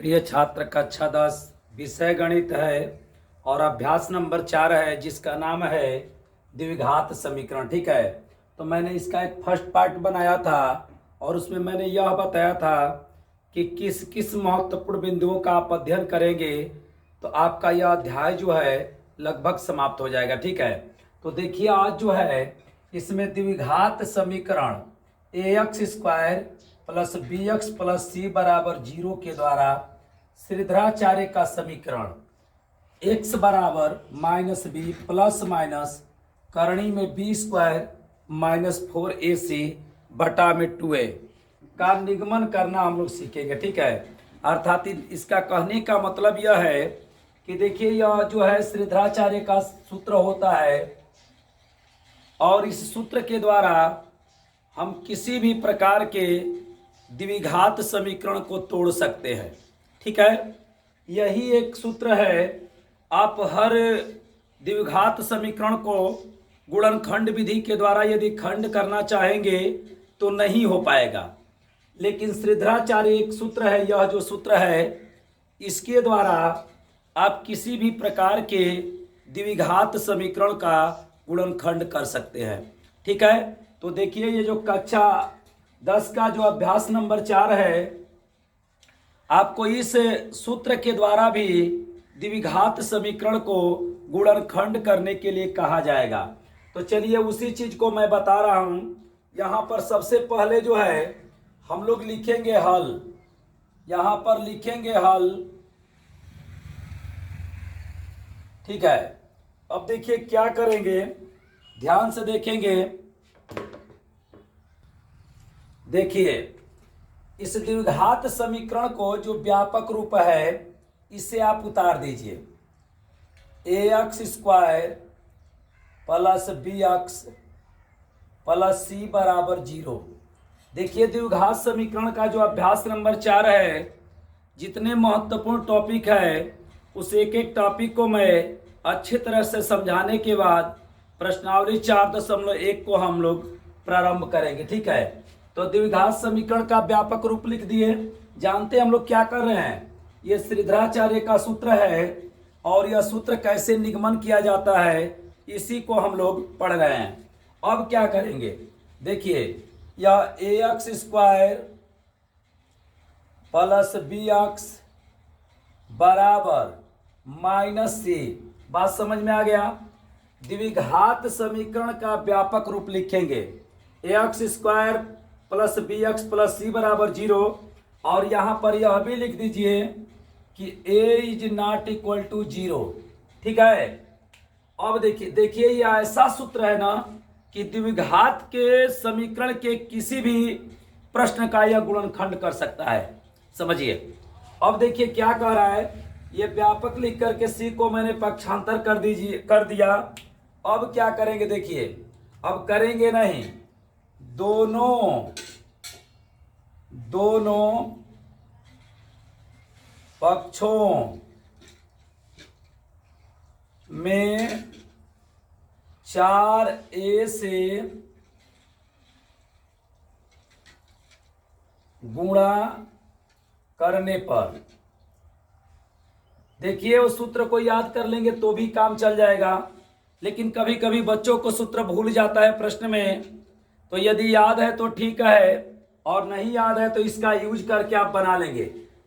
प्रिय छात्र, कक्षा 10 विषय गणित है और अभ्यास नंबर 4 है, जिसका नाम है द्विघात समीकरण। ठीक है, तो मैंने इसका एक फर्स्ट पार्ट बनाया था और उसमें मैंने यह बताया था कि किस किस महत्वपूर्ण बिंदुओं का आप अध्ययन करेंगे तो आपका यह अध्याय जो है लगभग समाप्त हो जाएगा। ठीक है, तो देखिए आज जो है इसमें द्विघात समीकरण ax² plus bx plus c बराबर 0 के द्वारा श्रीधराचार्य का समीकरण x बराबर -b प्लस माइनस करणी में b² माइनस 4ac बटा में 2a का निगमन करना हम लोग सीखेंगे। ठीक है, अर्थात इसका कहने का मतलब यह है कि देखिए यह जो है श्रीधराचार्य का सूत्र होता है और इस सूत्र के द्वारा हम किसी भी प्रकार के द्विघात समीकरण को तोड़ सकते हैं। ठीक है, यही एक सूत्र है। आप हर द्विघात समीकरण को गुणनखंड विधि के द्वारा यदि खंड करना चाहेंगे तो नहीं हो पाएगा, लेकिन श्रीधराचार्य एक सूत्र है, यह जो सूत्र है इसके द्वारा आप किसी भी प्रकार के द्विघात समीकरण का गुणनखंड कर सकते हैं। ठीक है, तो देखिए ये जो कक्षा 10 का जो अभ्यास नंबर 4 है, आपको इस सूत्र के द्वारा भी द्विघात समीकरण को गुणनखंड करने के लिए कहा जाएगा। तो चलिए उसी चीज को मैं बता रहा हूं। यहां पर सबसे पहले जो है हम लोग लिखेंगे हल, यहां पर लिखेंगे हल। ठीक है, अब देखिए क्या करेंगे, ध्यान से देखेंगे। देखिए इस द्विघात समीकरण को जो व्यापक रूप है इसे आप उतार दीजिए। ax² plus bx plus c बराबर 0। देखिए द्विघात समीकरण का जो अभ्यास नंबर 4 है, जितने महत्वपूर्ण टॉपिक है उस एक एक टॉपिक को मैं अच्छी तरह से समझाने के बाद प्रश्नावली 4.1 को हम लोग प्रारंभ करेंगे। ठीक है, तो द्विघात समीकरण का व्यापक रूप लिख दिए। जानते हम लोग क्या कर रहे हैं, ये श्रीधराचार्य का सूत्र है और यह सूत्र कैसे निगमन किया जाता है इसी को हम लोग पढ़ रहे हैं। अब क्या करेंगे, देखिए यह ax² प्लस bx बराबर -c, बात समझ में आ गया। द्विघात समीकरण का व्यापक रूप लिखेंगे ax² plus bx plus c बराबर 0 और यहां पर यह भी लिख दीजिए कि a is not equal to 0। ठीक है, अब देखिए यह ऐसा सूत्र है ना कि द्विघात के समीकरण के किसी भी प्रश्न का यह गुणनखंड कर सकता है। समझिए, अब देखिए क्या कह रहा है, ये व्यापक लिख करके सी को मैंने पक्षांतर कर दिया। अब क्या करेंगे, देखिए अब करेंगे नहीं, दोनों पक्षों में 4a से गुणा करने पर, देखिए उस सूत्र को याद कर लेंगे तो भी काम चल जाएगा, लेकिन कभी कभी बच्चों को सूत्र भूल जाता है प्रश्न में। तो यदि याद है तो ठीक है और नहीं याद है तो इसका यूज करके आप बना लेंगे।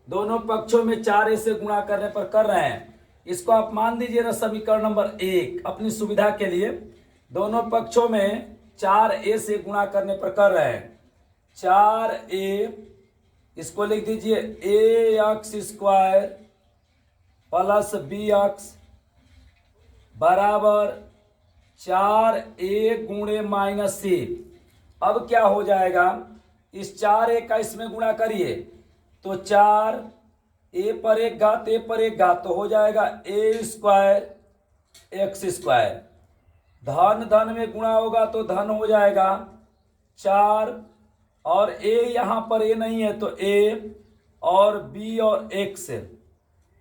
दोनों पक्षों में 4a से गुणा करने पर कर रहे हैं, इसको आप मान दीजिए ना समीकरण नंबर 1 अपनी सुविधा के लिए। दोनों पक्षों में 4a से गुणा करने पर कर रहे हैं 4a, इसको लिख दीजिए ax² प्लस bx बराबर 4a गुणे -c। अब क्या हो जाएगा, इस 4a का इसमें गुणा करिए तो 4a पर एक घात a पर एक घात तो हो जाएगा a² x²। धन धन में गुणा होगा तो धन हो जाएगा 4 और a यहाँ पर a नहीं है तो a और b और x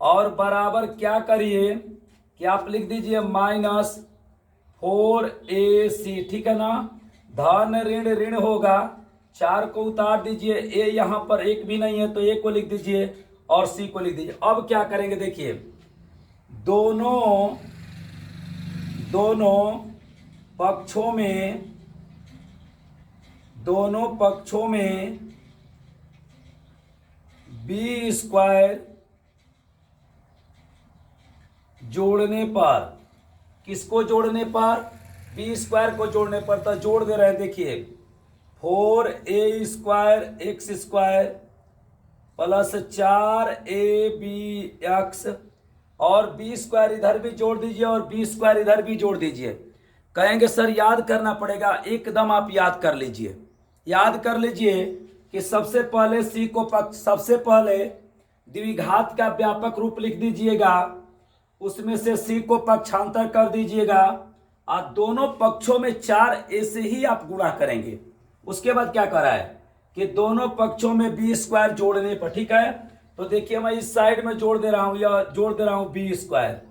और बराबर क्या करिए कि आप लिख दीजिए -4ac। ठीक है ना, धन ऋण ऋण होगा, 4 को उतार दीजिए, ए यहाँ पर एक भी नहीं है तो ए को लिख दीजिए और सी को लिख दीजिए। अब क्या करेंगे देखिए, दोनों पक्षों में बी स्क्वायर जोड़ने पर, किसको जोड़ने पर? बी स्क्वायर को जोड़ने पर। तो जोड़ दे रहे हैं देखिए, 4a² x square plus 4ab और बी स्क्वायर इधर भी जोड़ दीजिए और बी स्क्वायर इधर भी जोड़ दीजिए। कहेंगे सर याद करना पड़ेगा, एकदम आप याद कर लीजिए। याद कर लीजिए कि सबसे पहले सी को सबसे पहले द्विघात का व्यापक रूप लिख दीजिएगा, उसमें से सी को पक्षांतर कर दीजिएगा और दोनों पक्षों में 4 ऐसे ही आप गुणा करेंगे। उसके बाद क्या करा है कि दोनों पक्षों में बी स्क्वायर जोड़ने पर, ठीक है। तो देखिए मैं इस साइड में जोड़ दे रहा हूं, या जोड़ दे रहा हूं बी स्क्वायर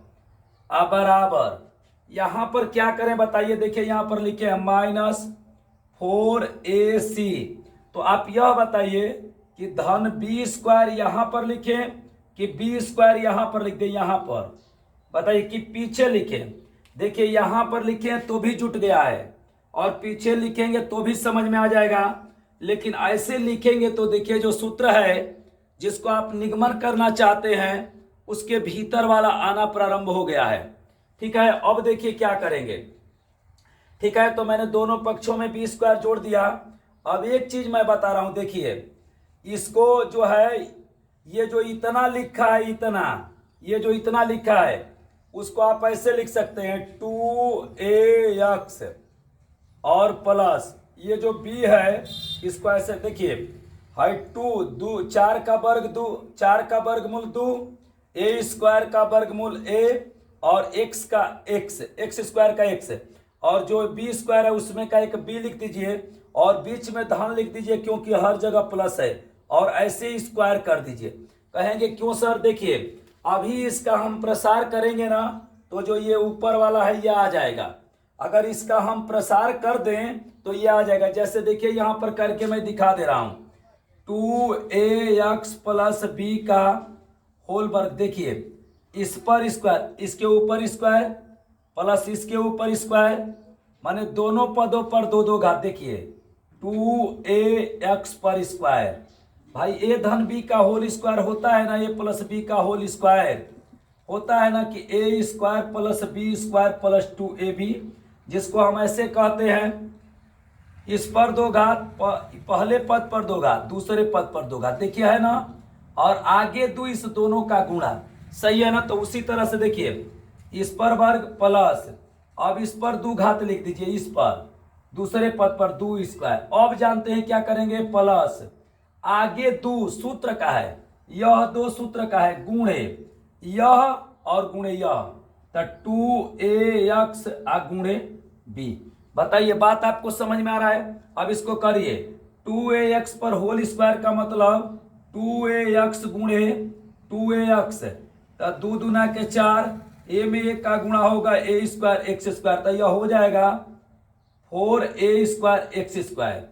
अब बराबर, यहां पर क्या करें बताइए। देखिए यहां पर लिखे हैं -4ac। तो आप यह बताइए कि धन बी स्क्वायर यहां पर लिखें कि बी स्क्वायर यहां पर लिख दें। यहां पर बताइए कि पीछे लिखें। देखिए यहां पर लिखें तो भी जुट गया है और पीछे लिखेंगे तो भी समझ में आ जाएगा, लेकिन ऐसे लिखेंगे तो देखिए जो सूत्र है जिसको आप निगमन करना चाहते हैं उसके भीतर वाला आना प्रारंभ हो गया है, ठीक है। अब देखिए क्या करेंगे, ठीक है। तो मैंने दोनों पक्षों में बी स्क्वायर जोड़ दिया। अब एक चीज मैं बता रहा हूं, देखिए इसको जो है, ये जो इतना लिखा है, ये जो इतना लिखा है उसको आप ऐसे लिख सकते हैं 2ax और प्लस ये जो b है इसको ऐसे देखिए है 4 का वर्गमूल 2 a स्क्वायर का वर्गमूल a और x स्क्वायर का x, और जो b स्क्वायर है उसमें का एक b लिख दीजिए और बीच में धन लिख दीजिए क्योंकि हर जगह प्लस है, और ऐसे ही स्क्वायर कर दीजिए। कहेंगे क्यों सर? देखिए अभी इसका हम प्रसार करेंगे ना तो जो ये ऊपर वाला है ये आ जाएगा। अगर इसका हम प्रसार कर दें तो ये आ जाएगा। जैसे देखिए यहां पर करके मैं दिखा दे रहा हूं, 2ax प्लस b का होल वर्ग। देखिए इस पर स्क्वायर, इसके ऊपर स्क्वायर प्लस इसके ऊपर स्क्वायर, माने दोनों पदों पर 2 घात। देखिए 2ax पर स्क्वायर, भाई a धन b का होल स्क्वायर होता है ना, a प्लस b का होल स्क्वायर होता है ना कि a square plus b square plus 2ab, जिसको हम ऐसे कहते हैं इस पर 2 घात, पहले पद पर 2 घात, दूसरे पद पर 2 घात। देखिए है ना, और आगे 2 इस दोनों का गुणा, सही है ना। तो उसी तरह से देखिए इस पर वर्ग प्लस, अब इस पर 2 घात लिख दीजिए, इस पर दूसरे पद पर 2 स्क्वायर। अब जानते हैं क्या करेंगे, प्लस आगे 2 सूत्र का है, यह 2 सूत्र का है, गुणे यह और गुणे यह, तो 2ax गुणे b। बताइए बात आपको समझ में आ रहा है? अब इसको करिए, 2ax पर होल स्क्वायर का मतलब 2ax गुणे 2ax, तो 2 दूना के 4, a में 1 का गुणा होगा a स्क्वायर एक्स स्क्वायर, तो यह हो जाएगा 4a स्क्वायर एक्स स्क्वायर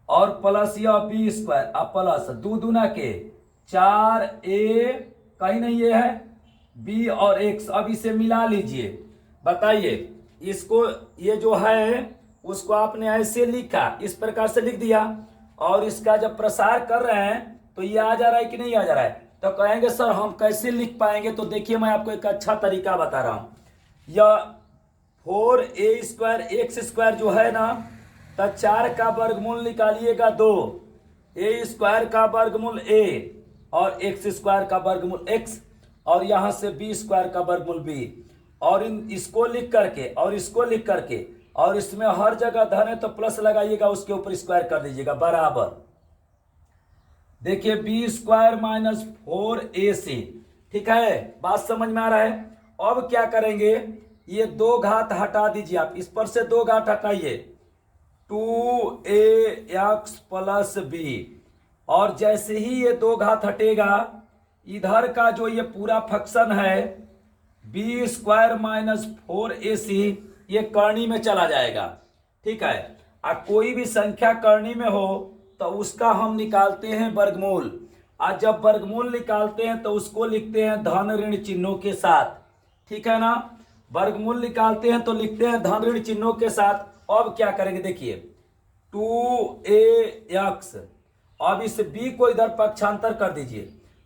और प्लस यह b स्क्वायर, अब प्लस 2 दूना के 4a, कहीं नहीं ये है b और x। अब इसे मिला लीजिए। बताइए इसको, ये जो है उसको आपने ऐसे लिखा, इस प्रकार से लिख दिया, और इसका जब प्रसार कर रहे हैं तो ये आ जा रहा है कि नहीं आ जा रहा है? तो कहेंगे सर हम कैसे लिख पाएंगे? तो देखिए मैं आपको एक अच्छा तरीका बता रहा हूं। यह 4a स्क्वायर एक्स स्क्वायर जो है ना, तो 4 का वर्गमूल निकालिएगा 2, a स्क्वायर का वर्गमूल a और x स्क्वायर का वर्गमूल x, और यहां से b स्क्वायर का वर्गमूल b, और इसको लिख करके और इसको लिख करके, और इसमें हर जगह धन है तो प्लस लगाइएगा, उसके ऊपर स्क्वायर कर दीजिएगा बराबर। देखिए बी स्क्वायर माइनस 4ac, ठीक है, बात समझ में आ रहा है? अब क्या करेंगे, ये 2 घात हटा दीजिए, आप इस पर से 2 घात हटाइए, 2ax प्लस b, और जैसे ही ये 2 घात हटेगा इधर का जो ये पूरा फंक्शन है बी स्क्वायर माइनस 4ac ये करनी में चला जाएगा, ठीक है। कोई भी संख्या करनी में हो तो उसका हम निकालते हैं वर्गमूल। आज जब वर्गमूल निकालते हैं तो उसको लिखते हैं धन ऋण चिन्हों के साथ, ठीक है ना। वर्गमूल निकालते हैं तो लिखते हैं धन ऋण चिन्हों के साथ। अब क्या करेंगे देखिए 2ax, अब इस b को इधर पक्षांतर कर दीजिए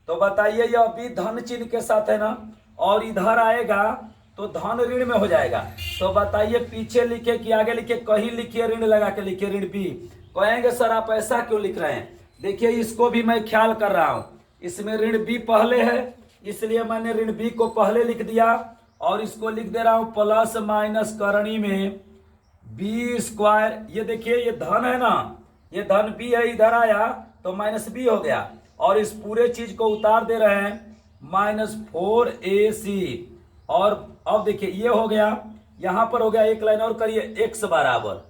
तो बताइए यह b धन चिन्ह के साथ है ना, और इधर आएगा तो धन ऋण में हो जाएगा। तो बताइए पीछे लिखे कि आगे लिखे, कहीं लिखिए ऋण लगा के लिखिए ऋण b। कहेंगे सर आप ऐसा क्यों लिख रहे हैं, देखिए इसको भी मैं ख्याल कर रहा हूं, इसमें ऋण b पहले है इसलिए मैंने ऋण b को पहले लिख दिया, और इसको लिख दे रहा हूं प्लस माइनस करणी में बी स्क्वायर। ये देखिए ये धन है ना, ये धन b है, इधर आया तो माइनस b हो गया, और इस पूरे चीज को उतार दे रहे हैं -4ac। और अब देखिए ये हो गया, यहां पर हो गया, एक लाइन और करिए x बराबर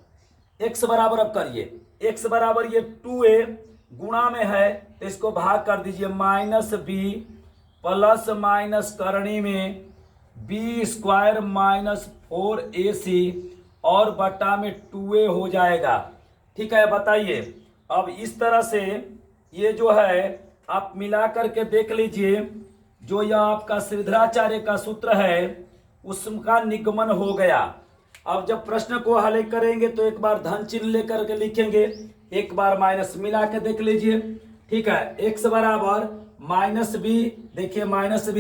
अब करिए x बराबर ये 2a गुणा में है तो इसको भाग कर दीजिए -b प्लस माइनस करणी में b स्क्वायर -4ac और बटा में 2a हो जाएगा, ठीक है। बताइए अब इस तरह से ये जो है आप मिला करके देख लीजिए, जो यह आपका श्रीधराचार्य का सूत्र है उसका निगमन हो गया। अब जब प्रश्न को हल करेंगे तो एक बार धन चिन्ह लेकर के लिखेंगे, एक बार माइनस मिला के देख लीजिए, ठीक है। x बराबर -b, देखिए -b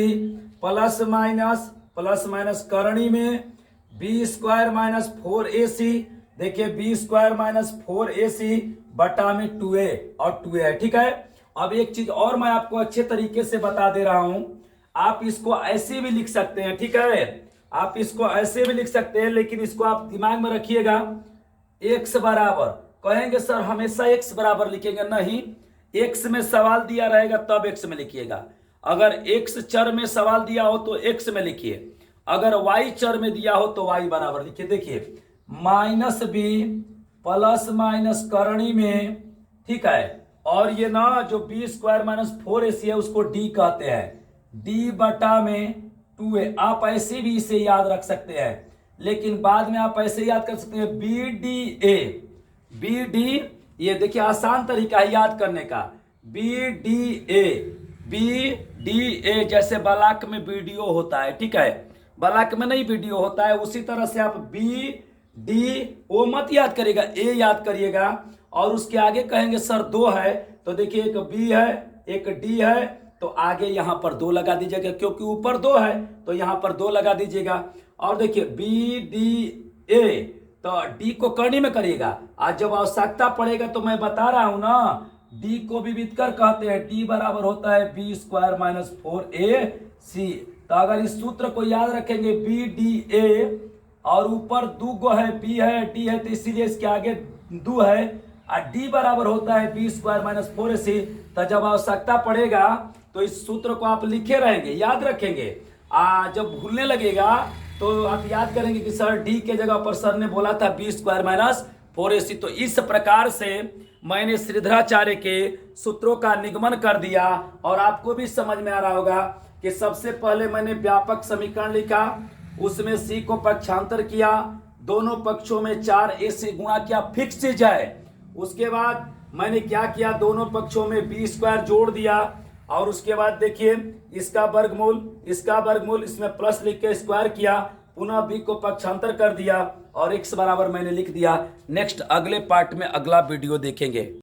प्लस माइनस करणी में b स्क्वायर -4ac, देखिए b स्क्वायर -4ac बटा में 2a और 2a है, ठीक है। अब एक चीज और मैं आपको अच्छे तरीके से बता दे रहा हूं, आप इसको ऐसे भी लिख सकते हैं, ठीक है। आप इसको ऐसे भी लिख सकते हैं, लेकिन इसको आप दिमाग में रखिएगा x बराबर, कहेंगे सर हमेशा x बराबर लिखेंगे, नहीं, x में सवाल दिया रहेगा तब x में लिखिएगा। अगर x चर में सवाल दिया हो तो x में लिखिए, अगर y चर में दिया हो तो y बराबर लिखिए। देखिए -b प्लस माइनस करणी में, ठीक है, और ये ना जो b स्क्वायर -4ac है उसको d कहते हैं, d बटा में 2a। आप ऐसे भी इसे याद रख सकते हैं, लेकिन बाद में आप ऐसे याद कर सकते हैं bd, ये देखिए आसान तरीका है याद करने का, bda जैसे ब्लॉक में वीडियो होता है, ठीक है, ब्लॉक में नहीं वीडियो होता है, उसी तरह से आप o मत याद करिएगा, a याद करिएगा, और उसके आगे कहेंगे सर 2 है तो देखिए एक b है एक d है, तो आगे यहां पर 2 लगा दीजिएगा, क्योंकि ऊपर 2 है तो यहां पर 2 लगा दीजिएगा। और देखिए bda, तो d को करनी में करिएगा, आज जब आवश्यकता पड़ेगा तो मैं बता रहा हूं ना, d को भी विविधकर कहते हैं, d बराबर होता है b स्क्वायर -4ac। तो अगर इस सूत्र को याद रखेंगे bda, और ऊपर 2 है, b है d है, तो इसीलिए इसके आगे 2 है, और d बराबर होता है b स्क्वायर -4ac। तो जब आवश्यकता पड़ेगा तो इस सूत्र को आप लिखे रहेंगे, याद रखेंगे, जब भूलने लगेगा तो आप याद करेंगे कि सर d के जगह पर सर ने बोला था b स्क्वायर -4ac। तो इस प्रकार से मैंने श्रीधराचार्य के सूत्रों का निगमन कर दिया, और आपको भी समझ में आ रहा होगा कि सबसे पहले मैंने व्यापक समीकरण लिखा, उसमें c को पक्षांतर किया, दोनों पक्षों में 4a से गुणा किया, फिक्स चीज है। उसके बाद मैंने क्या किया, दोनों पक्षों में b स्क्वायर जोड़ दिया, और उसके बाद देखिए इसका वर्गमूल इसमें प्लस लिख के स्क्वायर किया, पुनः b को पक्षांतर कर दिया, और x बराबर मैंने लिख दिया। नेक्स्ट अगले पार्ट में अगला वीडियो देखेंगे।